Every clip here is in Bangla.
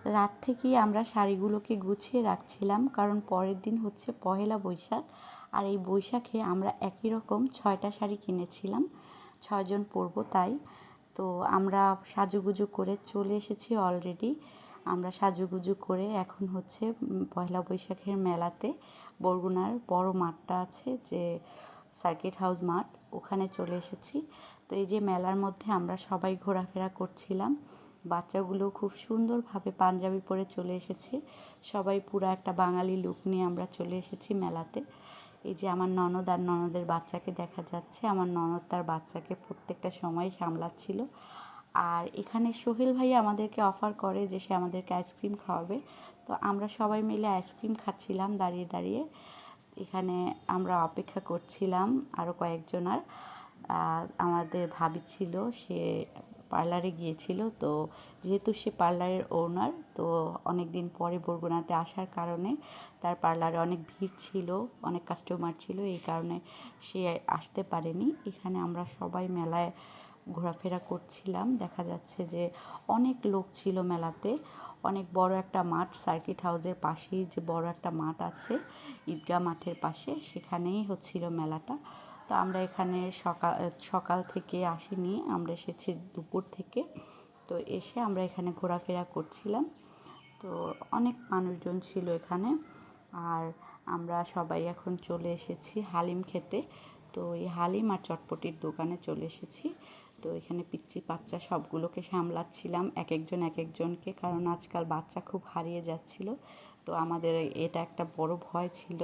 রাত থেকেই আমরা শাড়িগুলোকে গুছিয়ে রাখছিলাম, কারণ পরের দিন হচ্ছে পহেলা বৈশাখ। আর এই বৈশাখে আমরা একই রকম 6টা শাড়ি কিনেছিলাম, 6জন পরবো তাই। তো আমরা সাজুগুজু করে চলে এসেছি অলরেডি। আমরা সাজুগুজু করে এখন হচ্ছে পহেলা বৈশাখের মেলাতে, বরগুনার বড় মাঠটা আছে যে সার্কিট হাউস মাঠ, ওখানে চলে এসেছি। তো এই যে মেলার মধ্যে আমরা সবাই ঘোরাফেরা করছিলাম। বাচ্চাগুলো খুব সুন্দরভাবে পাঞ্জাবি পরে চলে এসেছে। সবাই পুরো একটা বাঙালি লুক নিয়ে আমরা চলে এসেছি মেলাতে। এই যে আমার ননদ আর ননদের বাচ্চাকে দেখা যাচ্ছে। আমার ননদ তার বাচ্চাকে প্রত্যেকটা সময় সামলাচ্ছিল। আর এখানে সোহেল ভাই আমাদেরকে অফার করে যে সে আমাদেরকে আইসক্রিম খাওয়াবে। তো আমরা সবাই মিলে আইসক্রিম খাচ্ছিলাম দাঁড়িয়ে দাঁড়িয়ে। এখানে আমরা অপেক্ষা করছিলাম আরও কয়েকজনার। আমাদের ভাবি ছিল, সে পার্লারে গিয়েছিল। তো যেহেতু সে পার্লারের ওনার, তো অনেক দিন পরে বরগুনাতে আসার কারণে তার পার্লারে অনেক ভিড় ছিল, অনেক কাস্টমার ছিল, এই কারণে সে আসতে পারেনি। এখানে আমরা সবাই মেলায় ঘোরাফেরা করছিলাম। দেখা যাচ্ছে যে অনেক লোক ছিল মেলাতে। অনেক বড় একটা মাঠ, সার্কিট হাউসের পাশেই যে বড় একটা মাঠ আছে ঈদগাহ মাঠের পাশে, সেখানেই হচ্ছিল মেলাটা। তো আমরা এখানে সকাল থেকে আসিনি, আমরা এসেছি দুপুর থেকে। তো এসে আমরা এখানে ঘোরাফেরা করছিলাম। তো অনেক মানুষজন ছিল এখানে। আর আমরা সবাই এখন চলে এসেছি হালিম খেতে। তো এই হালিম আর চটপটির দোকানে চলে এসেছি। তো এখানে পিচ্চি বাচ্চা সবগুলোকে সামলাচ্ছিলাম, এক একজনকে, কারণ আজকাল বাচ্চা খুব হারিয়ে যাচ্ছিল। তো আমাদের এটা একটা বড় ভয় ছিল।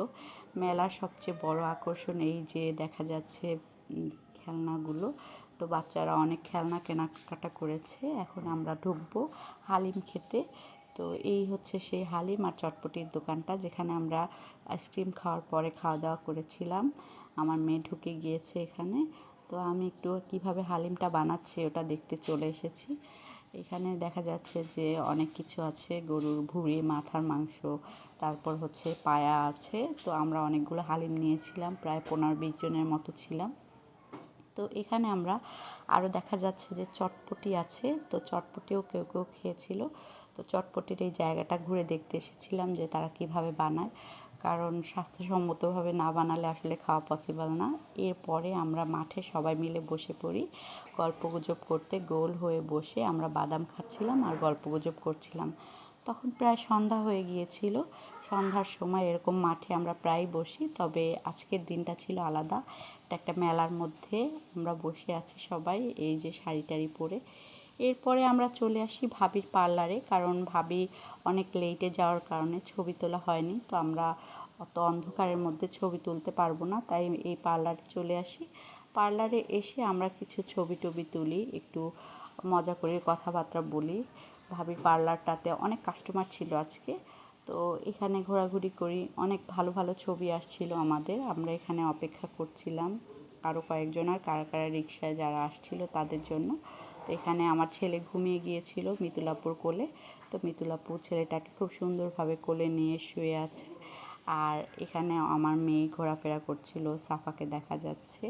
মেলার সবচেয়ে বড় আকর্ষণ এই যে দেখা যাচ্ছে খেলনাগুলো। তো বাচ্চারা অনেক খেলনা কেনাকাটা করেছে। এখন আমরা ঢুকবো হালিম খেতে। তো এই হচ্ছে সেই হালিম আর চটপটির দোকানটা, যেখানে আমরা আইসক্রিম খাওয়ার পরে খাওয়া দাওয়া করেছিলাম। আমার মেয়ে ঢুকে গিয়েছে এখানে। তো আমি একটু কিভাবে হালিমটা বানাচ্ছে ওটা দেখতে চলে এসেছি। এখানে দেখা যাচ্ছে যে অনেক কিছু আছে, গরুর ভুঁড়ি, মাথার মাংস, তারপর হচ্ছে পায়া আছে। তো আমরা অনেকগুলো হালিম নিয়েছিলাম, প্রায় 15-20 জনের মতো ছিলাম। তো এখানে আমরা আরও দেখা যাচ্ছে যে চটপটি আছে, তো চটপটিও কেউ কেউ খেয়েছিল। তো চটপটির এই জায়গাটা ঘুরে দেখতে এসেছিলাম যে তারা কিভাবে বানায়, কারণ স্বাস্থ্যসম্মতভাবে না বানালে আসলে খাওয়া পসিবল না। এরপরে আমরা মাঠে সবাই মিলে বসে পড়ি গল্পগুজব করতে। গোল হয়ে বসে আমরা বাদাম খাচ্ছিলাম আর গল্পগুজব করছিলাম। তখন প্রায় সন্ধ্যা হয়ে গিয়েছিল। সন্ধ্যার সময় এরকম মাঠে আমরা প্রায় বসি, তবে আজকের দিনটা ছিল আলাদা। এটা একটা মেলার মধ্যে আমরা বসে আছি সবাই, এই যে শাড়ি টাড়ি পরে। এরপরে আমরা চলে আসি ভাবির পার্লারে, কারণ ভাবি অনেক লেটে যাওয়ার কারণে ছবি তোলা হয়নি। তো আমরা অত অন্ধকারের মধ্যে ছবি তুলতে পারবো না, তাই এই পার্লারে চলে আসি। পার্লারে এসে আমরা কিছু ছবি টবি তুলি, একটু মজা করে কথাবার্তা বলি। ভাবির পার্লারটাতে অনেক কাস্টমার ছিল আজকে। তো এখানে ঘোরাঘুরি করি, অনেক ভালো ভালো ছবি আসছিল আমাদের। আমরা এখানে অপেক্ষা করছিলাম আরও কয়েকজনের, কারা কারা রিক্সায় যারা আসছিল তাদের জন্য। তো এখানে আমার ছেলে ঘুমিয়ে গিয়েছিল মিতুলাপুর কোলে। তো মিতুলাপুর ছেলেটাকে খুব সুন্দরভাবে কোলে নিয়ে শুয়ে আছে। আর এখানে আমার মেয়ে ঘোরাফেরা করছিল, সাফাকে দেখা যাচ্ছে।